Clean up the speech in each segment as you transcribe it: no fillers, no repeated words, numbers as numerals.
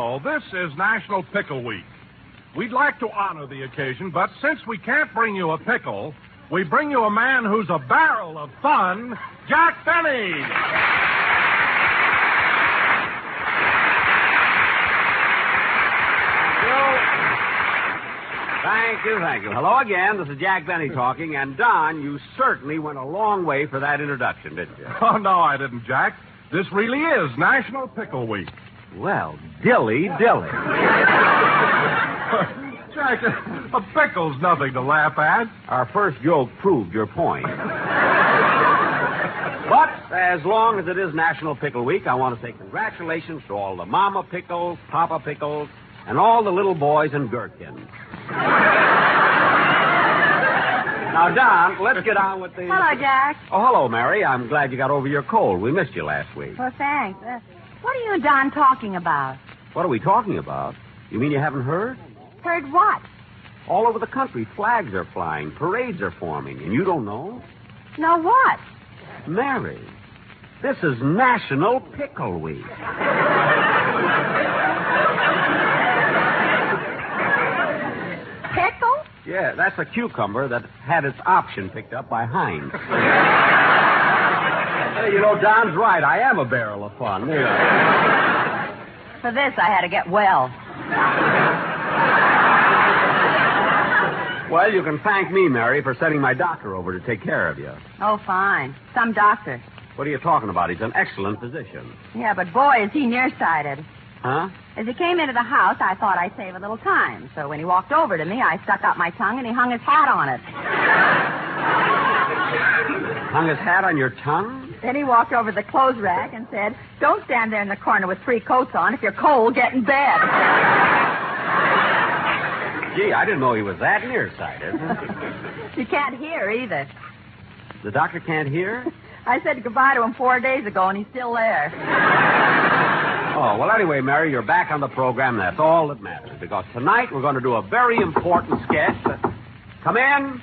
know, this is National Pickle Week. We'd like to honor the occasion, but since we can't bring you a pickle, we bring you a man who's a barrel of fun, Jack Benny. Thank you. Hello again. This is Jack Benny talking. And, Don, you certainly went a long way for that introduction, didn't you? Oh, no, I didn't, Jack. This really is National Pickle Week. Well, dilly. Jack, a pickle's nothing to laugh at. Our first joke proved your point. But as long as it is National Pickle Week, I want to say congratulations to all the Mama Pickles, Papa Pickles, and all the little boys and gherkins. Now, Don, let's get on with the... Hello, Jack. Oh, hello, Mary. I'm glad you got over your cold. We missed you last week. Well, thanks. What are you and Don talking about? What are we talking about? You mean you haven't heard? Heard what? All over the country, flags are flying, parades are forming, and you don't know? No, what? Mary, this is National Pickle Week. Pickle? Yeah, that's a cucumber that had its option picked up by Heinz. Hey, you know, Don's right. I am a barrel of fun. Yeah. For this, I had to get well. Well, you can thank me, Mary, for sending my doctor over to take care of you. Oh, fine. Some doctor. What are you talking about? He's an excellent physician. Yeah, but boy, is he nearsighted. Huh? As he came into the house, I thought I'd save a little time. So when he walked over to me, I stuck out my tongue and he hung his hat on it. Hung his hat on your tongue? Then he walked over to the clothes rack and said, "Don't stand there in the corner with 3 coats on. If you're cold, get in bed." Gee, I didn't know he was that nearsighted. He can't hear either. The doctor can't hear? I said goodbye to him 4 days ago, and he's still there. Oh, well, anyway, Mary, you're back on the program. That's all that matters. Because tonight we're going to do a very important sketch. Come in.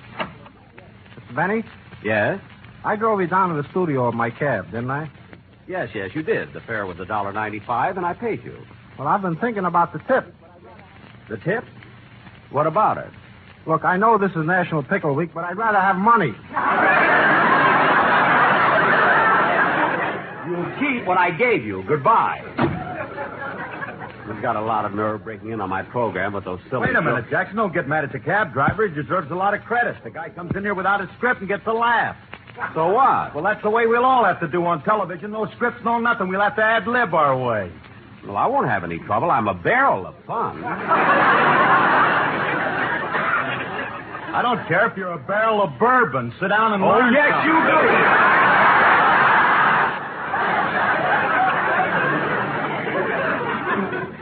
Mr. Benny? Yes? I drove you down to the studio in my cab, didn't I? Yes, you did. The fare was $1.95, and I paid you. Well, I've been thinking about the tip. The tip? What about it? Look, I know this is National Pickle Week, but I'd rather have money. You'll keep what I gave you. Goodbye. You've got a lot of nerve breaking in on my program with those silly... Wait a minute, Jackson. Don't get mad at the cab driver. He deserves a lot of credit. The guy comes in here without a script and gets a laugh. So what? Well, that's the way we'll all have to do on television. No scripts, no nothing. We'll have to ad-lib our way. Well, I won't have any trouble. I'm a barrel of fun. I don't care if you're a barrel of bourbon. Sit down and learn. Oh, yes, you do.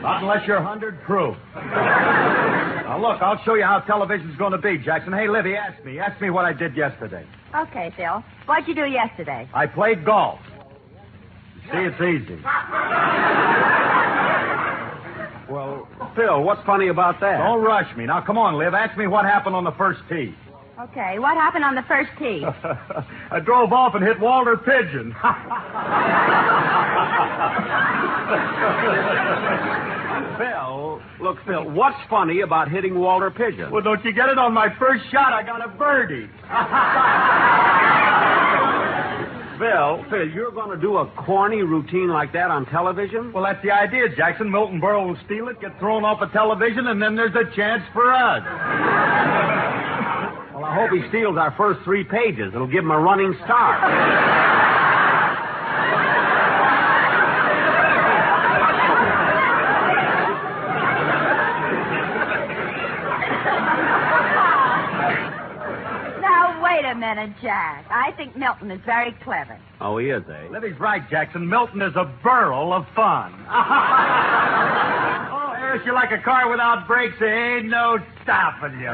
Not unless you're 100 proof. Now, look, I'll show you how television's going to be, Jackson. Hey, Livy, ask me what I did yesterday. Okay, Phil. What'd you do yesterday? I played golf. See, it's easy. Well, Phil, what's funny about that? Don't rush me. Now, come on, Liv. Ask me what happened on the first tee. Okay, what happened on the first tee? I drove off and hit Walter Pigeon. Phil, what's funny about hitting Walter Pigeon? Well, don't you get it? On my first shot, I got a birdie. Phil, you're going to do a corny routine like that on television? Well, that's the idea, Jackson. Milton Berle will steal it, get thrown off of television, and then there's a chance for us. Well, I hope he steals our first 3 pages. It'll give him a running start. Wait a minute, Jack. I think Milton is very clever. Oh, he is, eh? Livy's right, Jackson. Milton is a barrel of fun. Oh, Harris, you're like a car without brakes. There ain't no stopping you.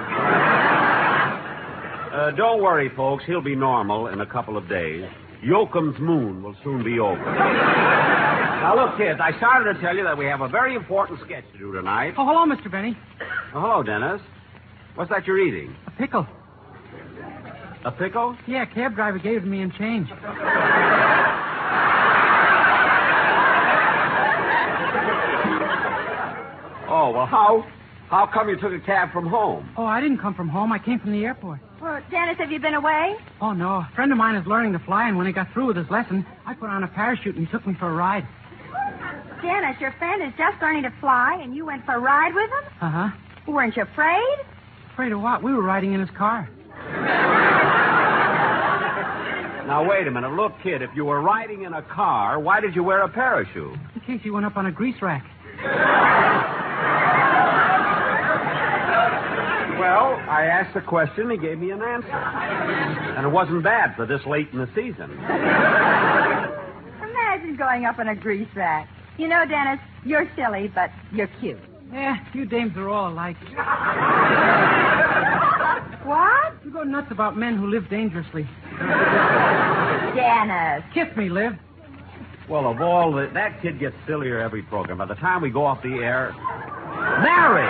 Don't worry, folks. He'll be normal in a couple of days. Yoakum's moon will soon be over. Now, look, kids, I started to tell you that we have a very important sketch to do tonight. Oh, hello, Mr. Benny. Oh, hello, Dennis. What's that you're eating? A pickle. A pickle? Yeah, cab driver gave it to me in change. Oh, well, how come you took a cab from home? Oh, I didn't come from home. I came from the airport. Well, Dennis, have you been away? Oh, no. A friend of mine is learning to fly, and when he got through with his lesson, I put on a parachute and he took me for a ride. Dennis, your friend is just learning to fly, and you went for a ride with him? Uh-huh. Weren't you afraid? Afraid of what? We were riding in his car. Now, wait a minute. Look, kid, if you were riding in a car, why did you wear a parachute? In case he went up on a grease rack. Well, I asked a question, he gave me an answer. And it wasn't bad for this late in the season. Imagine going up on a grease rack. You know, Dennis, you're silly, but you're cute. Yeah, you dames are all alike. What? You go nuts about men who live dangerously. Dennis. Kiss me, Liv. Well, of all that kid gets sillier every program. By the time we go off the air... Mary!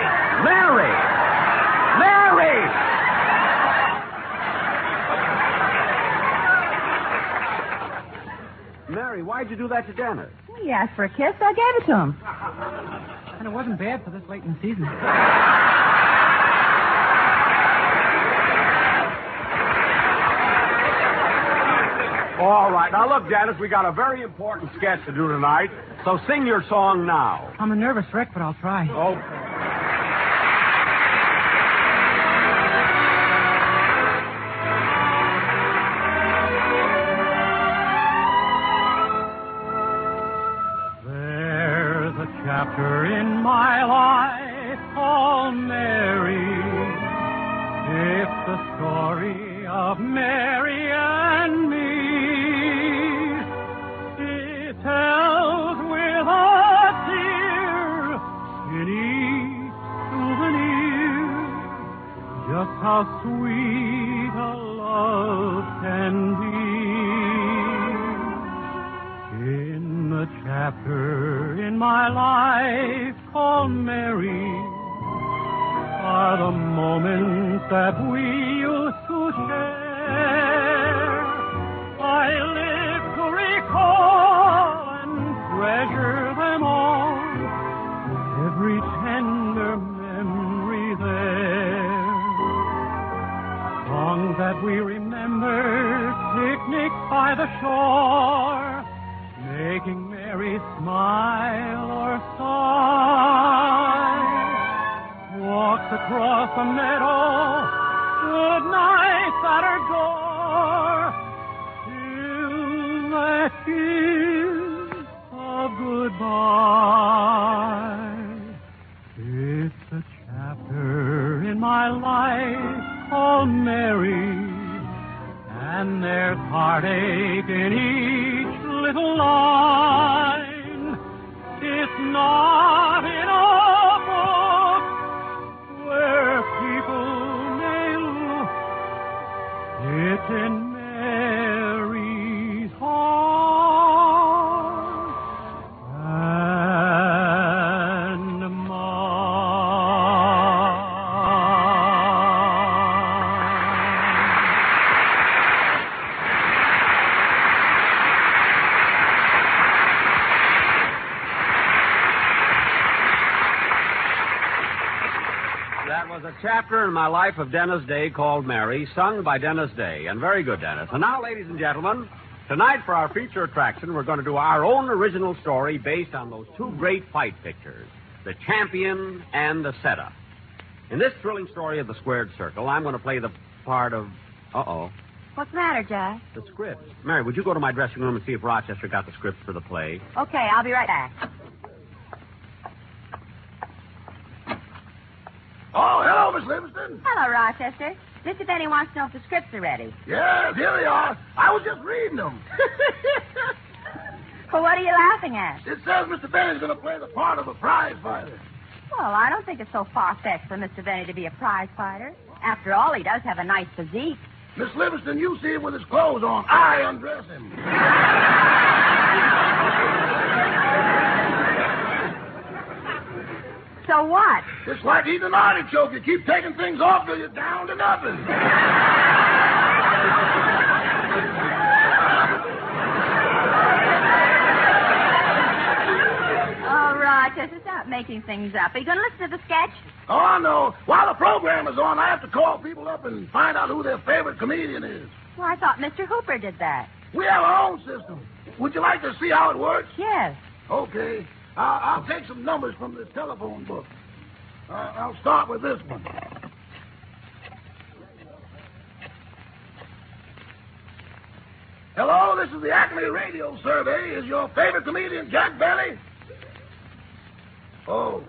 Mary, why'd you do that to Dennis? He asked for a kiss, so I gave it to him. And it wasn't bad for this late in the season. All right. Now, look, Dennis, we got a very important sketch to do tonight, so sing your song now. I'm a nervous wreck, but I'll try. Oh. There's a chapter in my life called Mary. It's the story of Mary and me. It tells with a tear in each souvenir just how sweet a love can be. In the chapter in my life called Mary are the moments that we used to share. I live to recall and treasure them all, every tender memory there. Songs that we remember, picnics by the shore, making Mary smile or sigh. Walks across the meadow, good nights at her door, till that kiss of goodbye. It's a chapter in my life called Mary, and there's heartache in each little line. It's not in a book where people may look. It's in Mary's heart and A chapter in my life of Dennis Day called Mary, sung by Dennis Day. And very good, Dennis. And now, ladies and gentlemen, tonight for our feature attraction, we're going to do our own original story based on those two great fight pictures, The Champion and The Setup. In this thrilling story of the Squared Circle, I'm going to play the part of... Uh-oh. What's the matter, Jack? The script. Mary, would you go to my dressing room and see if Rochester got the script for the play? Okay, I'll be right back. Oh, hello, Miss Livingston. Hello, Rochester. Mr. Benny wants to know if the scripts are ready. Yes, here they are. I was just reading them. Well, what are you laughing at? It says Mr. Benny's going to play the part of a prize fighter. Well, I don't think it's so far-fetched for Mr. Benny to be a prize fighter. After all, he does have a nice physique. Miss Livingston, you see him with his clothes on. I undress him. So what? It's like he's an artichoke. You keep taking things off till you're down to nothing. Oh, Rochester, stop stop making things up. Are you going to listen to the sketch? Oh, no. While the program is on, I have to call people up and find out who their favorite comedian is. Well, I thought Mr. Hooper did that. We have our own system. Would you like to see how it works? Yes. Okay. I'll take some numbers from the telephone book. I'll start with this one. Hello, this is the Acme Radio Survey. Is your favorite comedian Jack Benny? Oh.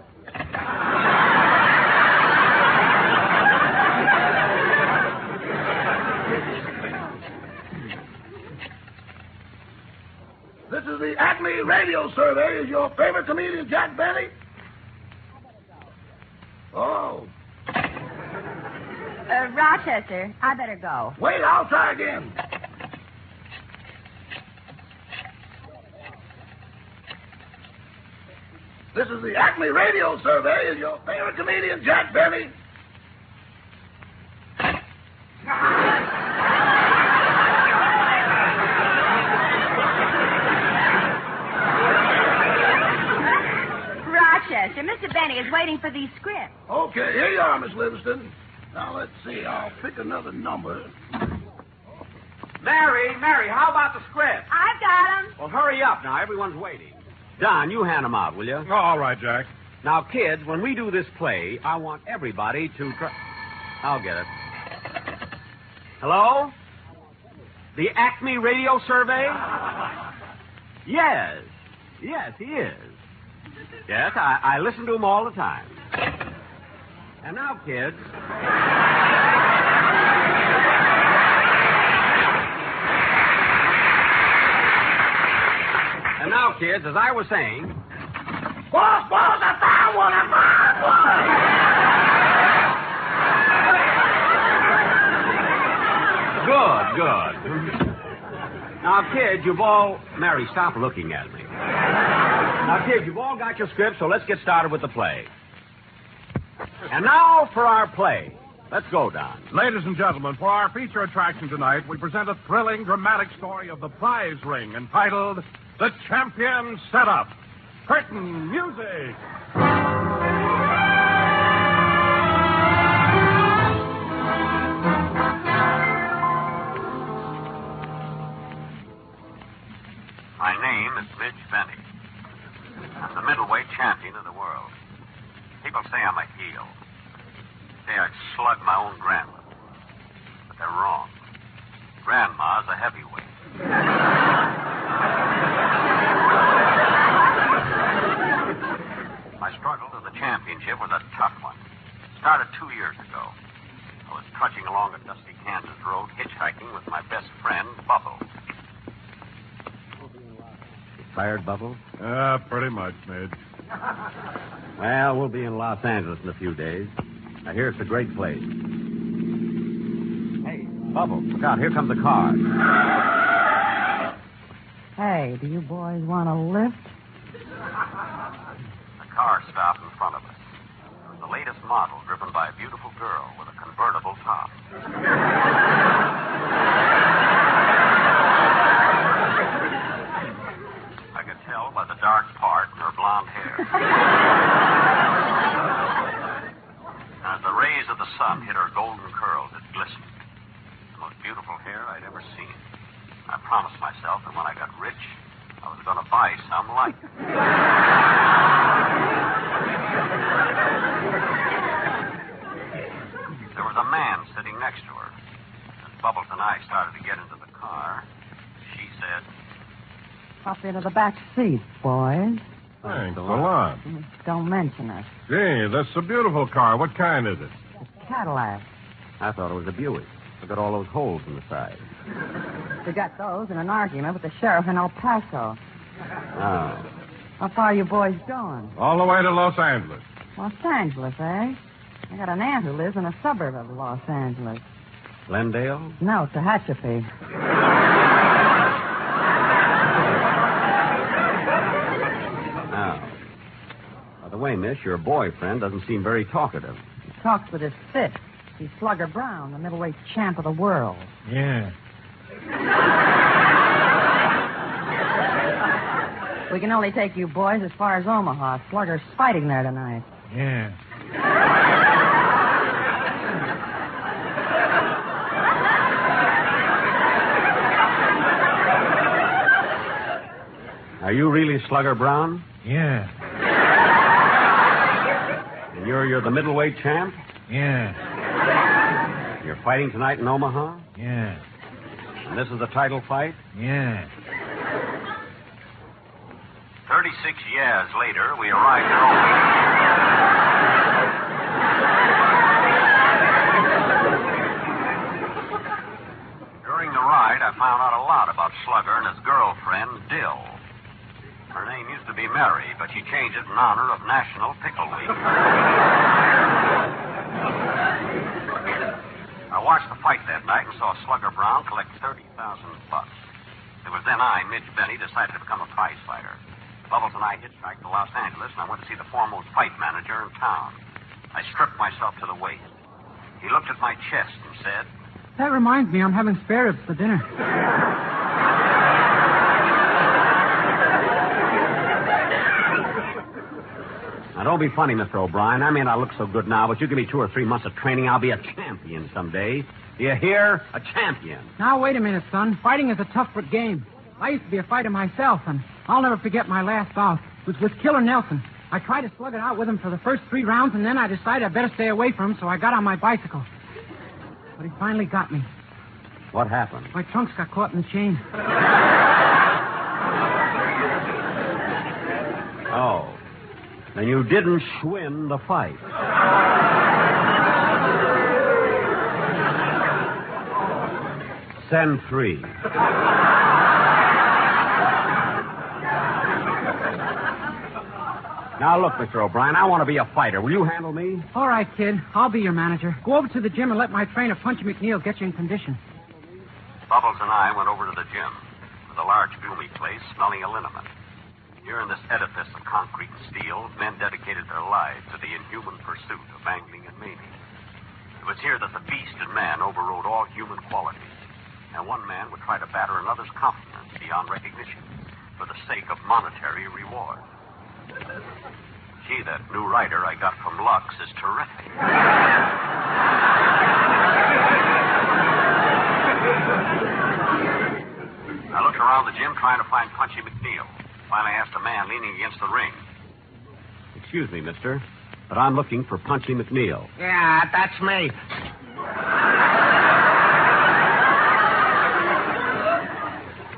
This is the Acme Radio Survey. Is your favorite comedian Jack Benny? Oh. Rochester, I better go. Wait, I'll try again. This is the Acme Radio Survey. Is your favorite comedian Jack Benny? Rochester, Mr. Benny is waiting for these scripts. Okay, here you are, Miss Livingston. Now, let's see. I'll pick another number. Mary, how about the script? I've got 'em. Well, hurry up now. Everyone's waiting. Don, you hand them out, will you? All right, Jack. Now, kids, when we do this play, I want everybody to try... I'll get it. Hello? The Acme Radio Survey? Yes, he is. Yes, I listen to him all the time. And now, kids... And now, kids, as I was saying... Boss, I found one! Good. Now, kids, you've all... Mary, stop looking at me. Now, kids, you've all got your scripts, so let's get started with the play. And now for our play. Let's go, Don. Ladies and gentlemen, for our feature attraction tonight, we present a thrilling, dramatic story of the prize ring entitled The Champion Setup. Curtain music. My name is Midge Benny. I'm the middleweight champion of the world. People say I'm a heel. Say I slugged my own grandmother. But they're wrong. Grandma's a heavyweight. My struggle to the championship was a tough one. It started 2 years ago. I was trudging along a dusty Kansas road, hitchhiking with my best friend, Bubble. Tired, Bubble? Pretty much, Midge. Well, we'll be in Los Angeles in a few days. Now, here's the great place. Hey, Bubble, look out. Here comes a car. Hey, do you boys want a lift? The car stopped in front of us. It was the latest model driven by a beautiful girl with a convertible top. I could tell by the dark part in her blonde hair. As the rays of the sun hit her golden curls, it glistened. The most beautiful hair I'd ever seen. I promised myself that when I got rich, I was going to buy some like it. There was a man sitting next to her. As Bubbles and I started to get into the car, she said, Hop into the back seat, boys. Thanks a lot. Don't mention it. Gee, that's a beautiful car. What kind is it? It's a Cadillac. I thought it was a Buick. Look at all those holes in the side. We got those in an argument with the sheriff in El Paso. Oh. How far are you boys going? All the way to Los Angeles. Los Angeles, eh? I got an aunt who lives in a suburb of Los Angeles. Glendale? No, Tehachapi. Oh. By the way, miss, your boyfriend doesn't seem very talkative. He talks with his fist. He's Slugger Brown, the middleweight champ of the world. Yeah. We can only take you boys as far as Omaha. Slugger's fighting there tonight. Yeah. Are you really Slugger Brown? Yeah. And you're the middleweight champ? Yeah. You're fighting tonight in Omaha? Yeah. And this is the title fight? Yeah. 36 years later, we arrived in Omaha. During the ride, I found out a lot about Slugger and his girlfriend, Dill. Her name used to be Mary, but she changed it in honor of National Pickle Week. I watched the fight that night and saw Slugger Brown collect $30,000. It was then I, Midge Benny, decided to become a prize fighter. Bubbles and I hitchhiked to Los Angeles, and I went to see the foremost fight manager in town. I stripped myself to the waist. He looked at my chest and said, That reminds me, I'm having spare ribs for dinner. Now, don't be funny, Mr. O'Brien. I may not look so good now, but you give me 2 or 3 months of training, I'll be a champion someday. Do you hear? A champion. Now, wait a minute, son. Fighting is a tough game. I used to be a fighter myself, and I'll never forget my last bout. It was with Killer Nelson. I tried to slug it out with him for the first 3 rounds, and then I decided I'd better stay away from him, so I got on my bicycle. But he finally got me. What happened? My trunks got caught in the chain. Oh. Then you didn't win the fight. Send 3. Now, look, Mr. O'Brien, I want to be a fighter. Will you handle me? All right, kid. I'll be your manager. Go over to the gym and let my trainer, Punchy McNeil, get you in condition. Bubbles and I went over to the gym. It was a large, gloomy place smelling of liniment. Here in this edifice of concrete and steel, men dedicated their lives to the inhuman pursuit of angling and maiming. It was here that the beast in man overrode all human qualities, and one man would try to batter another's confidence beyond recognition for the sake of monetary reward. Gee, that new rider I got from Lux is terrific. I looked around the gym trying to find Punchy McNeil. Finally asked a man leaning against the ring. Excuse me, mister, but I'm looking for Punchy McNeil. Yeah, that's me.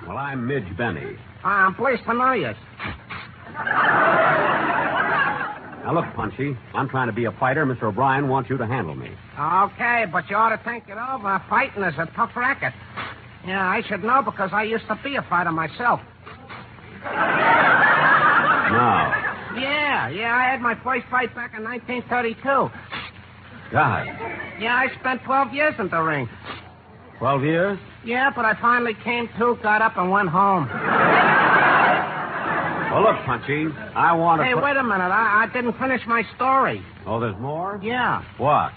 Well, I'm Midge Benny. I'm pleased to know you. Now, look, Punchy, I'm trying to be a fighter. Mr. O'Brien wants you to handle me. Okay, but you ought to think it over. Fighting is a tough racket. Yeah, I should know because I used to be a fighter myself. No. Yeah, I had my first fight back in 1932. God. Yeah, I spent 12 years in the ring. 12 years? Yeah, but I finally came to, got up, and went home. Well, look, Punchy, I want to... Hey, wait a minute. I didn't finish my story. Oh, there's more? Yeah. What?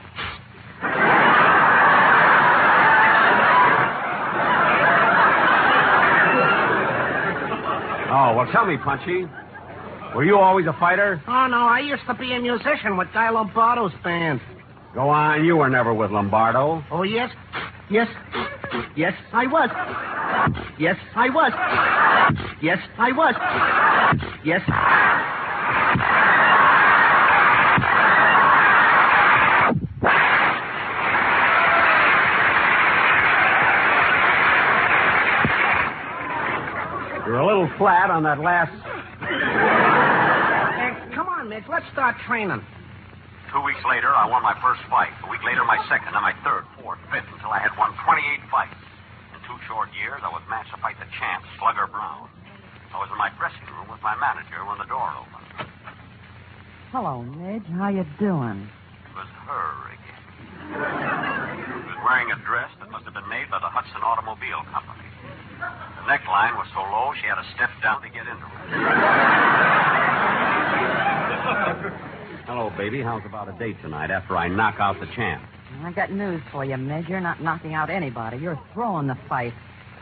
Oh, well, tell me, Punchy. Were you always a fighter? Oh, no, I used to be a musician with Guy Lombardo's band. Go on, you were never with Lombardo. Oh, yes? Yes, I was. Yes, I was. Yes, I was. Yes. You're a little flat on that last... Hey, come on, Mitch. Let's start training. 2 weeks later, I won my first fight. A week later, my second, and my third, fourth, fifth, until I had won 28 fights. In 2 short years, I was matched to fight the champ, Slugger Brown. I was in my dressing room with my manager when the door opened. Hello, Midge. How you doing? It was her again. She was wearing a dress that must have been made by the Hudson Automobile Company. The neckline was so low, she had to step down to get into it. Hello, baby. How's about a date tonight after I knock out the champ? I got news for you, Midge. You're not knocking out anybody. You're throwing the fight.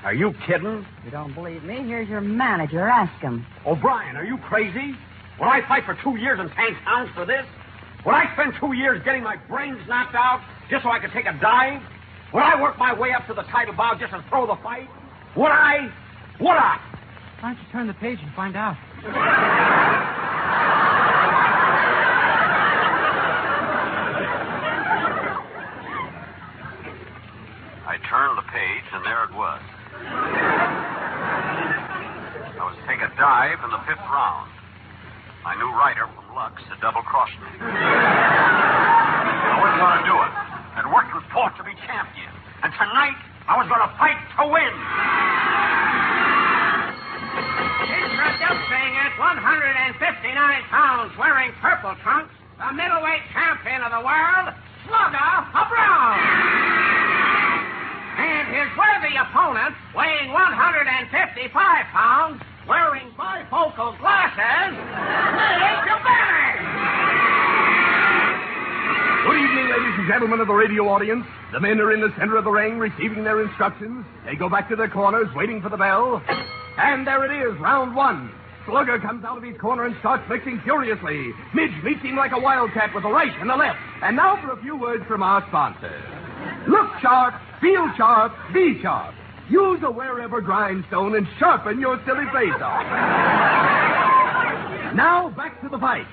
Are you kidding? You don't believe me? Here's your manager. Ask him. O'Brien, are you crazy? Would I fight for 2 years in tank towns for this? Would I spend 2 years getting my brains knocked out just so I could take a dive? Would I work my way up to the title bout just to throw the fight? Would I? Would I? Why don't you turn the page and find out? I turned the page, and there it was. I was to take a dive in the 5th round. My new writer from Lux had double-crossed me. I was going to do it. I'd worked and fought to be champion. And tonight, I was going to fight to win. Introducing at 159 pounds, wearing purple trunks, the middleweight champion of the world, Slugger Brown. And his worthy opponent, weighing 155 pounds, wearing bifocal glasses, Mr. Benny. Good evening, ladies and gentlemen of the radio audience. The men are in the center of the ring receiving their instructions. They go back to their corners waiting for the bell. And there it is, round 1. Slugger comes out of his corner and starts mixing furiously. Midge meets him like a wildcat with the right and the left. And now for a few words from our sponsor. Look sharp, feel sharp, be sharp. Use a wherever grindstone and sharpen your silly face off. Now back to the fight.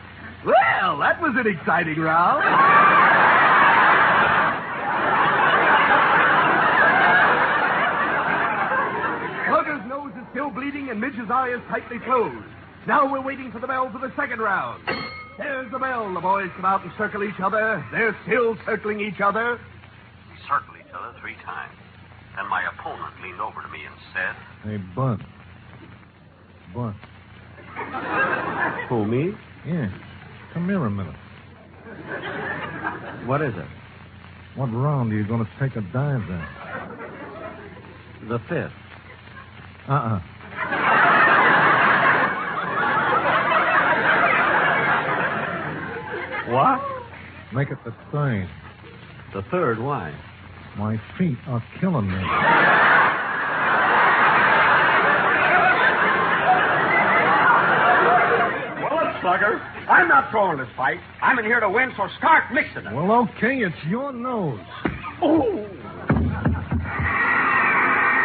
Well, that was an exciting round. Slugger's nose is still bleeding and Midge's eye is tightly closed. Now we're waiting for the bell for the second round. There's the bell. The boys come out and circle each other. They're still circling each other. We circled each other 3 times. Then my opponent leaned over to me and said... Hey, Bud. Bud. Who, me? Yeah. Come here a minute. What is it? What round are you going to take a dive in? The 5th. What? Make it the 3rd. The 3rd, why? My feet are killing me. Well, look, Slugger, I'm not throwing this fight. I'm in here to win, so start mixing it. Well, okay, it's your nose. Oh!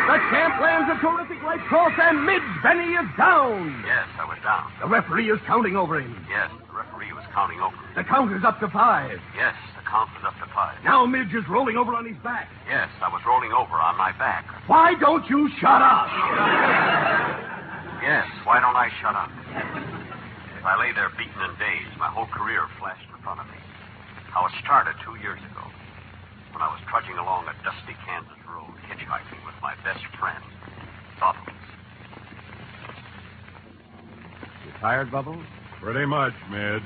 The champ lands a terrific right cross and Midge Benny is down. Yes, I was down. The referee is counting over him. Yes, the referee was counting over. The count is up to 5. Yes, the count was up to 5. Now Midge is rolling over on his back. Yes, I was rolling over on my back. Why don't you shut up? Yes, why don't I shut up? As I lay there beaten and dazed, my whole career flashed in front of me. How it started 2 years ago, when I was trudging along a dusty Kansas road, hitchhiking with my best friend, Bubbles. You tired, Bubbles? Pretty much, Midge.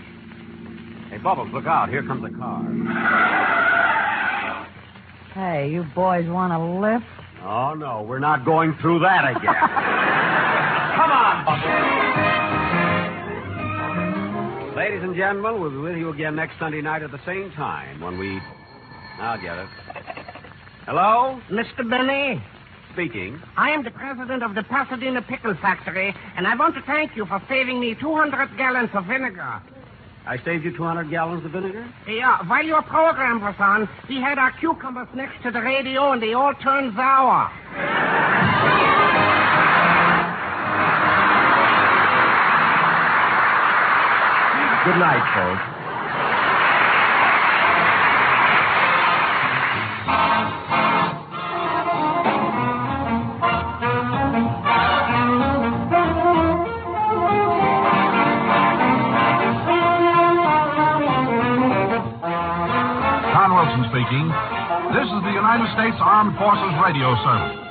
Hey, Bubbles, look out. Here comes a car. Hey, you boys want a lift? Oh, no, we're not going through that again. Come on, Bubbles. Ladies and gentlemen, we'll be with you again next Sunday night at the same time when we... I'll get it. Hello? Mr. Benny, Speaking. I am the president of the Pasadena Pickle Factory, and I want to thank you for saving me 200 gallons of vinegar. I saved you 200 gallons of vinegar? Yeah, while your program was on, we had our cucumbers next to the radio, and they all turned sour. Good night, folks. Speaking. This is the United States Armed Forces Radio Service.